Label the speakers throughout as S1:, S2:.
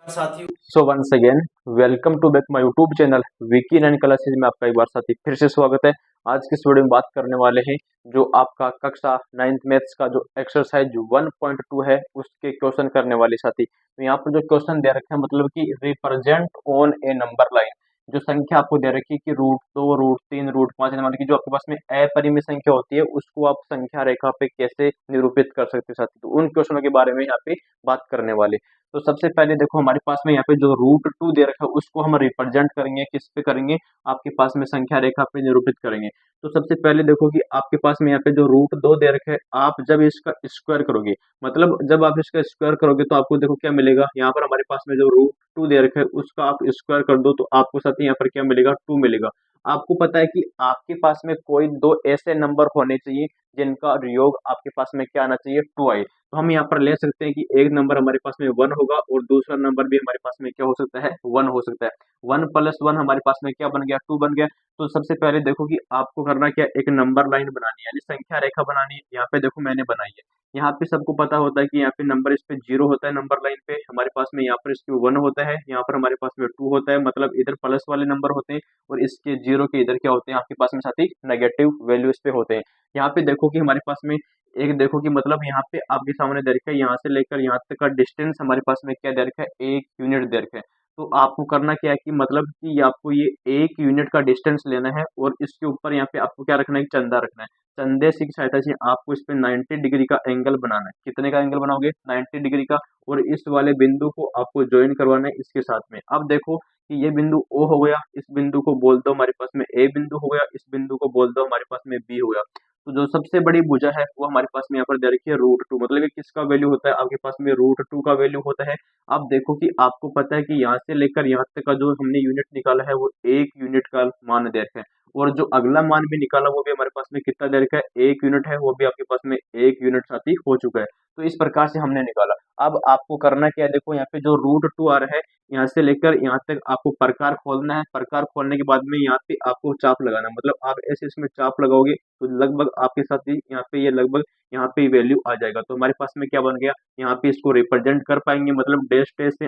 S1: साथियों।
S2: So once again welcome to back my YouTube channel Vicky and classes में आपका एक बार साथी फिर से स्वागत है। आज की इस वीडियो में बात करने वाले हैं जो आपका कक्षा 9th मैथ्स का जो एक्सरसाइज 1.2 है उसके क्वेश्चन करने वाले साथी। तो यहाँ पर जो क्वेश्चन दे रखे हैं मतलब कि represent on A number line, जो संख्या आपको दे रखी है कि √2 √3 √5 मतलब कि जो आपके पास में अपरिमेय संख्या होती है उसको आप संख्या रेखा पे कैसे निरूपित कर सकते हैं साथी। तो उन क्वेश्चनों के बारे में यहाँ पे बात करने वाले। तो सबसे पहले देखो हमारे पास में यहाँ पे जो √2 दे रखा है उसको हम रिप्रेजेंट करेंगे, किस पे करेंगे, आपके पास में संख्या रेखा पे निरूपित करेंगे। तो सबसे पहले देखो कि आपके पास में यहाँ पे जो √2 दे रखा है, आप जब इसका स्क्वायर करोगे मतलब जब आप इसका स्क्वायर करोगे तो आपको देखो क्या मिलेगा। यहाँ पर हमारे पास में जो √2 दे रखा है उसका आप स्क्वायर कर दो तो आपको साथ ही यहाँ पर क्या मिलेगा, 2 मिलेगा। आपको पता है कि आपके पास में कोई दो ऐसे नंबर होने चाहिए जिनका योग आपके पास में क्या आना चाहिए, 2 आए। तो हम यहाँ पर ले सकते हैं कि एक नंबर हमारे पास में 1 होगा और दूसरा नंबर भी हमारे पास में क्या हो सकता है, 1 हो सकता है। 1 + 1 हमारे पास में क्या बन गया, 2 बन गया। तो सबसे पहले देखो कि आपको करना क्या, एक नंबर लाइन बनानी है यानी संख्या रेखा बनानी है। यहाँ पे देखो मैंने बनाई है। यहाँ पे सबको पता होता है कि यहाँ पे नंबर इस पे 0 होता है, नंबर लाइन पे हमारे पास में यहाँ पर इसके 1 होता है, यहाँ पर हमारे पास में 2 होता है, मतलब इधर प्लस वाले नंबर होते हैं और इसके 0 के इधर क्या होते हैं आपके पास में साथी, नेगेटिव वैल्यू इस पे होते हैं। यहाँ पे देखो कि हमारे पास में एक देखो कि मतलब यहाँ पे आपके सामने दे रखा है, यहाँ से लेकर यहाँ तक का डिस्टेंस हमारे पास में क्या दे रखा है, 1 यूनिट दे रखा है। तो आपको करना क्या है कि मतलब कि आपको ये 1 यूनिट का डिस्टेंस लेना है और इसके ऊपर यहाँ पे आपको क्या रखना है, चंदा रखना है। चंदे की सहायता से आपको इस पे 90 डिग्री का एंगल बनाना है। कितने का एंगल बनाओगे, 90 डिग्री का। और इस वाले बिंदु को आपको ज्वाइन करवाना है इसके साथ में। अब देखो कि ये बिंदु ओ हो गया, इस बिंदु को बोल दो हमारे पास में ए बिंदु हो गया, इस बिंदु को बोल दो हमारे पास में बी हो गया। तो जो सबसे बड़ी भुजा है वो हमारे पास में यहाँ पर दे रखी है √2, मतलब कि किसका वैल्यू होता है आपके पास में, √2 का वैल्यू होता है। अब देखो कि आपको पता है कि यहाँ से लेकर यहाँ तक का जो हमने यूनिट निकाला है वो 1 यूनिट का मान दे रखा है। और जो अगला मान भी निकाला वो भी हमारे पास में कितना दे रखा है, 1 यूनिट है, वो भी आपके पास में 1 यूनिट साथ ही हो चुका है। तो इस प्रकार से हमने निकाला। अब आपको करना क्या है, देखो यहाँ पे जो √2 आ रहा है, यहाँ से लेकर यहाँ तक आपको प्रकार खोलना है। प्रकार खोलने के बाद में यहाँ पे आपको चाप लगाना है, मतलब आप ऐसे इसमें चाप लगाओगे तो लगभग आपके साथ ही यहाँ पे ये लगभग यहाँ पे वैल्यू आ जाएगा। तो हमारे पास में क्या बन गया, यहाँ पे इसको रिप्रेजेंट कर पाएंगे, मतलब डैश डैश से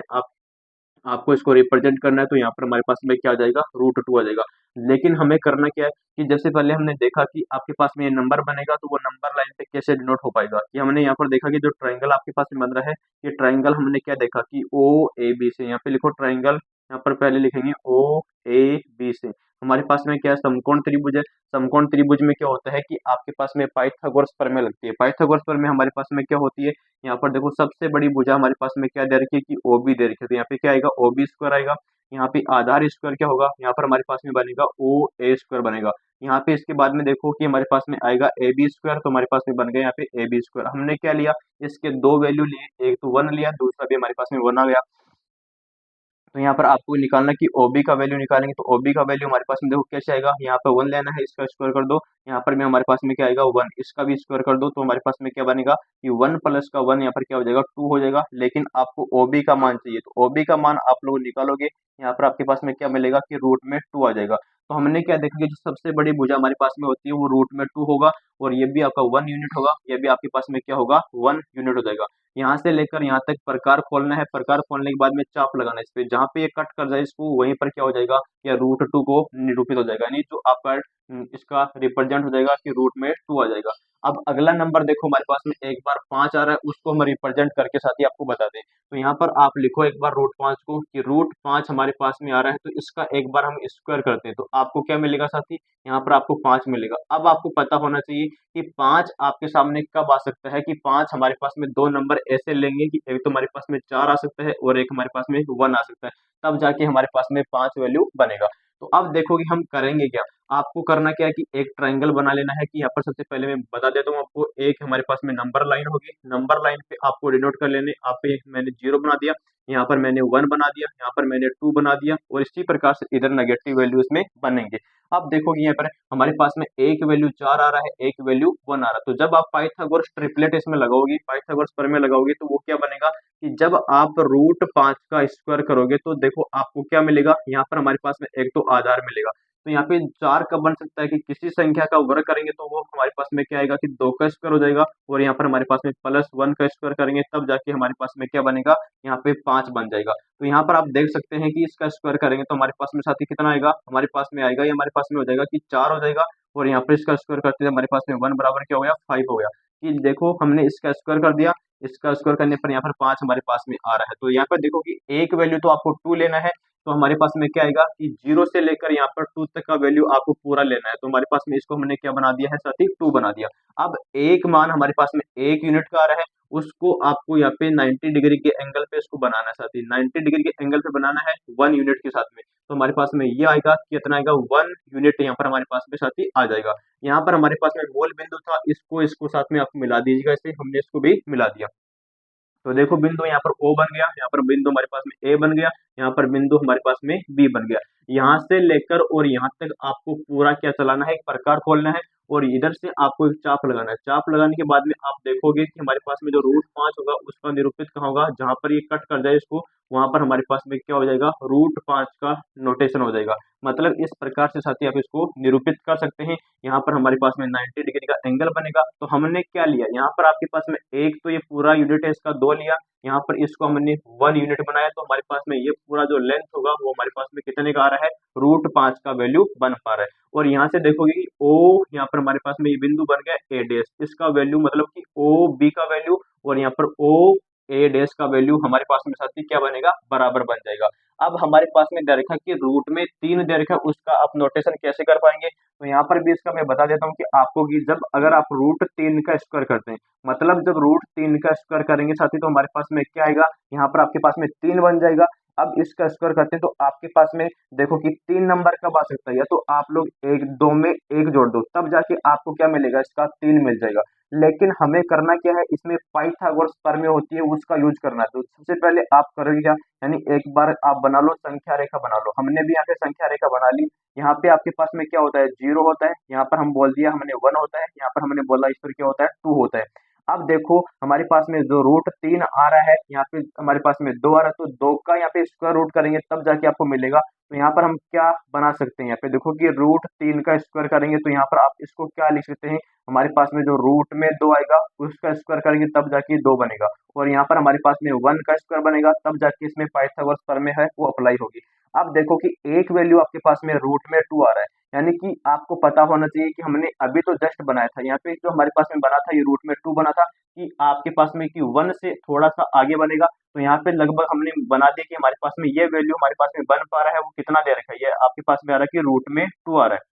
S2: आपको इसको रिप्रेजेंट करना है। तो यहाँ पर हमारे पास में क्या आ जाएगा, √2 आ जाएगा। लेकिन हमें करना क्या है कि जैसे पहले हमने देखा कि आपके पास में ये नंबर बनेगा तो वो नंबर लाइन पे कैसे डिनोट हो पाएगा, कि हमने यहाँ पर देखा कि जो ट्रायंगल आपके पास में बन रहा है, ये ट्रायंगल हमने क्या देखा कि ओ ए बी से, यहाँ पे लिखो ट्रायंगल, यहाँ पर पहले लिखेंगे ओ ए बी से। हमारे पास में क्या है, समकोण त्रिभुज है। समकोण त्रिभुज में क्या होता है कि आपके पास में पाइथागोरस प्रमेय लगती है। पाइथागोरस प्रमेय हमारे पास में क्या होती है, यहाँ पर देखो सबसे बड़ी भुजा हमारे पास में क्या दे रखी है कि OB दे रखी है। तो यहाँ पे क्या आएगा, OB² आएगा। यहाँ पे आधार स्क्वायर क्या होगा, यहाँ पर हमारे पास में बनेगा OA² बनेगा। यहाँ पे इसके बाद में देखो कि हमारे पास में आएगा AB², तो हमारे पास में बन गया यहाँ पे AB²। हमने क्या लिया, इसके दो वैल्यू लिए, एक तो 1 लिया, दूसरा भी हमारे पास में 1 आ गया। तो यहाँ पर आपको निकालना कि OB का वैल्यू निकालेंगे तो OB का वैल्यू हमारे पास में देखो कैसे आएगा, यहाँ पर 1 लेना है, इसका स्क्वायर कर दो, यहाँ पर भी हमारे पास में क्या आएगा 1, इसका भी स्क्वायर कर दो। तो हमारे पास में क्या बनेगा कि 1 + का 1 यहाँ पर क्या हो जाएगा, 2 हो जाएगा। लेकिन आपको OB का मान चाहिए, तो OB का मान आप लोग निकालोगे, यहाँ पर आपके पास में क्या मिलेगा कि रूट में 2 आ जाएगा। तो हमने क्या देखा कि जो सबसे बड़ी भुजा हमारे पास में होती है वो रूट में 2 होगा और ये भी आपका 1 यूनिट होगा, ये भी आपके पास में क्या होगा, 1 यूनिट हो जाएगा। यहाँ से लेकर यहाँ तक प्रकार खोलना है। प्रकार खोलने के बाद में चाप लगाना है इस पे, जहाँ पे ये कट कर जाए इसको वहीं पर क्या हो जाएगा, या √2 को निरूपित हो जाएगा, यानी जो आपका इसका रिप्रेजेंट हो जाएगा कि रूट में 2 आ जाएगा। अब अगला नंबर देखो हमारे पास में एक बार 5 आ रहा है, उसको हम रिप्रेजेंट करके साथ ही आपको बता दें। तो यहाँ पर आप लिखो एक बार √5 को कि √5 हमारे पास में आ रहा है, तो इसका एक बार हम स्क्वायर करते हैं तो आपको क्या मिलेगा साथी, यहाँ पर आपको 5 मिलेगा। अब आपको पता होना चाहिए कि 5 आपके सामने कब आ सकता है, कि 5 हमारे पास में दो नंबर ऐसे लेंगे कि एक तो हमारे पास में 4 आ सकता है और एक हमारे पास में 1 आ सकता है, तब जाके हमारे पास में 5 वैल्यू बनेगा। तो अब देखो कि हम करेंगे क्या, आपको करना क्या है कि एक ट्रायंगल बना लेना है। कि यहाँ पर सबसे पहले मैं बता देता हूँ आपको, एक हमारे पास में नंबर लाइन होगी, नंबर लाइन पे आपको डिनोट कर लेने, आप पे मैंने 0 बना दिया, यहाँ पर मैंने 1 बना दिया, यहाँ पर मैंने 2 बना दिया और इसी प्रकार से इधर नेगेटिव वैल्यू इसमें बनेंगे। अब देखो कि यहाँ पर हमारे पास में एक वैल्यू 4 आ रहा है, एक वैल्यू 1 आ रहा है। तो जब आप पाइथागोरस ट्रिपलेट इसमें लगाओगे, पाइथागोरस प्रमेय लगाओगे, तो वो क्या बनेगा कि जब आप √5 का स्क्वायर करोगे तो देखो आपको क्या मिलेगा, यहाँ पर हमारे पास में एक तो आधार मिलेगा, तो यहाँ पे 4 कब बन सकता है कि किसी संख्या का वर्ग करेंगे तो वो हमारे पास में क्या आएगा कि 2 का स्क्वायर हो जाएगा, और यहाँ पर हमारे पास में +1 का स्क्वायर करेंगे तब जाके हमारे पास में क्या बनेगा, यहाँ पे 5 बन जाएगा। तो यहाँ पर आप देख सकते हैं कि इसका स्क्वायर करेंगे तो हमारे पास में साथी कितना आएगा, हमारे पास में आएगा, ये हमारे पास में हो जाएगा कि 4 हो जाएगा, और यहाँ पर इसका स्क्वायर करते हैं हमारे पास में 1 बराबर क्या हो गया, 5 हो गया। कि देखो हमने इसका स्क्वायर कर दिया, इसका स्क्वायर करने पर यहाँ पर 5 हमारे पास में आ रहा है। तो यहाँ पर देखो कि एक वैल्यू तो आपको 2 लेना है, तो हमारे पास में क्या आएगा कि 0 से लेकर यहाँ पर 2 तक का वैल्यू आपको पूरा लेना है। तो हमारे पास में इसको हमने क्या बना दिया है साथी, 2 बना दिया। अब एक मान हमारे पास में 1 यूनिट का आ रहा है, उसको आपको यहाँ पे 90 डिग्री के एंगल पे इसको बनाना है साथी, 90 डिग्री के एंगल पे बनाना है 1 यूनिट के साथ में। तो हमारे पास में ये आएगा, कितना आएगा, 1 यूनिट यहाँ पर हमारे पास में साथी आ जाएगा। यहाँ पर हमारे पास में मूल बिंदु था, इसको साथ में आप मिला दीजिएगा, इसे हमने इसको भी मिला दिया। तो देखो बिंदु यहाँ पर O बन गया, यहाँ पर बिंदु हमारे पास में A बन गया, यहाँ पर बिंदु हमारे पास में B बन गया। यहाँ से लेकर और यहाँ तक आपको पूरा क्या चलाना है, एक प्रकार खोलना है, और इधर से आपको एक चाप लगाना है। चाप लगाने के बाद में आप देखोगे कि हमारे पास में जो √5 होगा उसका निरूपित कहाँ होगा, जहां पर ये कट कर जाए इसको, वहां पर हमारे पास में क्या हो जाएगा, √5 का नोटेशन हो जाएगा। मतलब इस प्रकार से साथी आप इसको निरूपित कर सकते हैं। यहाँ पर हमारे पास में 90 डिग्री का एंगल बनेगा। तो हमने क्या लिया, यहाँ पर आपके पास में एक तो ये पूरा यूनिट है, इसका 2 लिया, यहाँ पर इसको हमने 1 यूनिट बनाया, तो हमारे पास में ये पूरा जो लेंथ होगा वो हमारे पास में कितने का आ रहा है, √5 का वैल्यू बन पा रहा है। और यहाँ से देखोगे कि O, यहाँ पर हमारे पास में ये बिंदु बन गया A डैश, इसका वैल्यू मतलब कि OB का वैल्यू, और यहाँ पर OA डैश का वैल्यू हमारे पास में साथी क्या बनेगा, बराबर बन जाएगा। अब हमारे पास में दे रखा कि रूट में 3 दे रखा, उसका आप नोटेशन कैसे कर पाएंगे, तो यहाँ पर भी इसका मैं बता देता हूँ कि आपको कि जब अगर आप √3 का स्क्वायर करते हैं, मतलब जब √3 का स्क्वायर करेंगे साथी तो हमारे पास में क्या आएगा, यहाँ पर आपके पास में 3 बन जाएगा। अब इसका स्क्वायर करते हैं तो आपके पास में देखो कि 3 नंबर कब आ सकता है, या तो आप लोग एक दो में एक जोड़ दो तब जाके आपको क्या मिलेगा, इसका 3 मिल जाएगा। लेकिन हमें करना क्या है, इसमें पाइथागोरस प्रमेय होती है उसका यूज करना है। तो सबसे पहले आप करोगे क्या, यानी एक बार आप बना लो, संख्या रेखा बना लो। हमने भी यहाँ पे संख्या रेखा बना ली। यहाँ पे आपके पास में क्या होता है, 0 होता है, यहाँ पर हम बोल दिया हमने 1 होता है, यहाँ पर हमने बोला इस पर क्या होता है, 2 होता है। अब देखो हमारे पास में जो √3 आ रहा है, यहाँ पे हमारे पास में 2 आ रहा है, तो 2 का यहाँ पे स्क्वायर रूट करेंगे तब जाके आपको मिलेगा। तो यहाँ पर हम क्या बना सकते हैं, यहाँ पे देखो कि √3 का स्क्वायर करेंगे तो यहाँ पर आप इसको क्या लिख सकते हैं, हमारे पास में जो रूट में 2 आएगा उसका स्क्वायर करेंगे तब जाके 2 बनेगा, और यहाँ पर हमारे पास में 1 का स्क्वायर बनेगा तब जाके इसमें पाइथागोरस प्रमेय है वो अप्लाई होगी। अब देखो कि एक वैल्यू आपके पास में रूट में 2 आ रहा है, यानी कि आपको पता होना चाहिए कि हमने अभी तो जस्ट बनाया था, यहाँ पे जो हमारे पास में बना था ये रूट में 2 बना था, कि आपके पास में कि 1 से थोड़ा सा आगे बनेगा। तो यहाँ पे लगभग हमने बना दिया कि हमारे पास में ये वैल्यू हमारे पास में बन पा रहा है, वो कितना दे रखा है, ये आपके पास में आ रहा है कि रूट में 2 आ रहा है।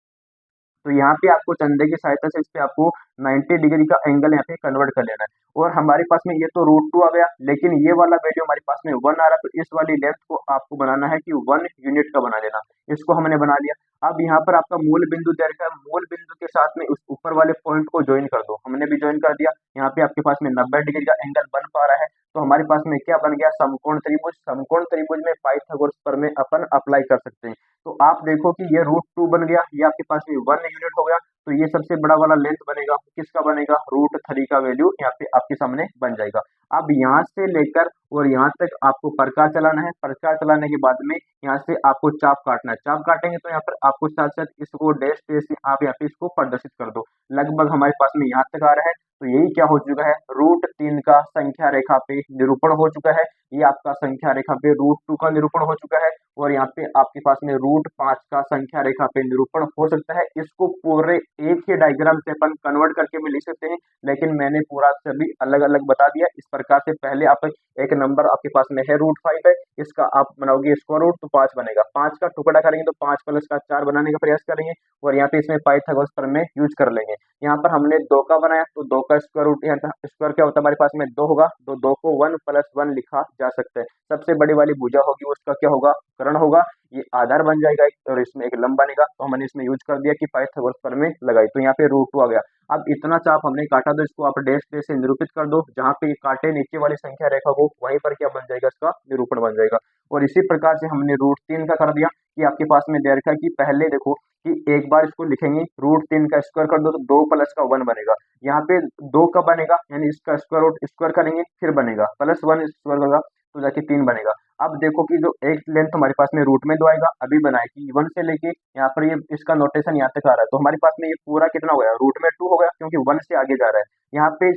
S2: तो यहाँ पे आपको चंदे की सहायता से इस पे आपको 90 डिग्री का एंगल यहाँ पे कन्वर्ट कर लेना है। और हमारे पास में ये तो √2 आ गया, लेकिन ये वाला वैल्यू हमारे पास में 1 आ रहा है, तो इस वाली लेंथ को आपको बनाना है कि 1 यूनिट का बना लेना। इसको हमने बना लिया। अब यहाँ पर आपका मूल बिंदु दे रखा है, मूल बिंदु के साथ में उस ऊपर वाले पॉइंट को ज्वाइन कर दो। हमने भी ज्वाइन कर दिया। यहाँ पे आपके पास में 90 डिग्री का एंगल बन पा रहा है, तो हमारे पास में क्या बन गया, समकोण त्रिभुज। समकोण त्रिभुज में पाइथागोरस प्रमेय अपन अप्लाई कर सकते हैं। तो आप देखो कि ये √2 बन गया, ये आपके पास में 1 यूनिट हो गया, तो ये सबसे बड़ा वाला लेंथ बनेगा, किसका बनेगा, √3 का वैल्यू यहाँ पे आपके सामने बन जाएगा। अब यहाँ से लेकर और यहाँ तक आपको प्रकार चलाना है। प्रकार चलाने के बाद में यहाँ से आपको चाप काटना है। चाप काटेंगे तो यहाँ पर आपको साथ साथ इसको डैश डैश आप यहाँ पे इसको प्रदर्शित कर दो। लगभग हमारे पास में यहाँ तक आ रहा है, तो यही क्या हो चुका है, √3 का संख्या रेखा पे निरूपण हो चुका है। ये आपका संख्या रेखा पे √2 का निरूपण हो चुका है, और यहाँ पे आपके पास में √5 का संख्या रेखा पे निरूपण हो सकता है। इसको पूरे एक ही डायग्राम से अपन कन्वर्ट करके भी लिख सकते हैं, लेकिन मैंने पूरा सभी अलग अलग बता दिया। इस प्रकार से पहले आप एक नंबर आपके पास में है √5 है, इसका आप बनाओगे स्क्वायर रूट तो 5 बनेगा। 5 का टुकड़ा करेंगे तो 5 प्लस का 4 बनाने का प्रयास करेंगे, और यहाँ पे इसमें पाइथागोरस प्रमेय यूज कर लेंगे। यहाँ पर हमने 2 का बनाया, तो 2 का स्क्वायर रूट, यहाँ स्क्वायर क्या होता है, हमारे पास में 2 होगा, तो 2 को 1 + 1 लिखा जा सकता है। सबसे बड़ी वाली भुजा होगी उसका क्या होगा, कर्ण होगा, ये आधार बन जाएगा और इसमें एक लंब बनेगा। तो हमने इसमें यूज कर दिया कि पाइथागोरस प्रमेय लगाई, तो यहाँ पे √2 आ गया। अब इतना चाप हमने काटा, तो इसको आप डैश डैश से निरूपित कर दो, जहाँ पे ये काटे नीचे वाली संख्या रेखा को, वहीं पर क्या बन जाएगा, इसका निरूपण बन जाएगा। और इसी प्रकार से हमने √3 का कर दिया, कि आपके पास में दे रखा है कि पहले देखो कि एक बार इसको लिखेंगे, √3 का स्क्वायर कर दो तो 2 + का 1 बनेगा। यहाँ पे 2 का बनेगा, यानी इसका स्क्वायर रूट स्क्वायर करेंगे फिर बनेगा, +1 स्क्वायर होगा तो जाके 3 बनेगा। अब देखो कि जो एक लेंथ हमारे पास में रूट में दो आएगा, अभी बनाए कि 1 से लेके यहाँ पर ये इसका नोटेशन यहाँ तक आ रहा है, तो हमारे पास में ये पूरा कितना हो गया, रूट में 2 हो गया, क्योंकि 1 से आगे जा रहा है। यहाँ पे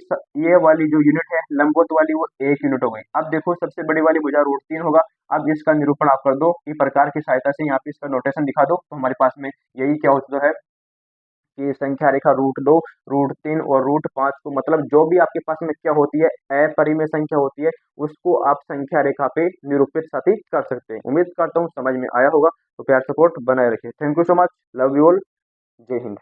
S2: ये वाली जो यूनिट है लंबवत वाली, वो 1 यूनिट हो गई। अब देखो सबसे बड़ी वाली भुजा रूट 3 होगा। अब इसका निरूपण आप कर दो कि प्रकार की सहायता से, यहाँ पे इसका नोटेशन दिखा दो, तो हमारे पास में यही क्या होता है कि संख्या रेखा रूट 2, रूट 3 और रूट 5 को, मतलब जो भी आपके पास में क्या होती है, अपरिमेय संख्या होती है, उसको आप संख्या रेखा पे निरूपित साथी कर सकते हैं। उम्मीद करता हूँ समझ में आया होगा, तो प्यार सपोर्ट बनाए रखिए। Thank you so much, love you all, जय हिंद।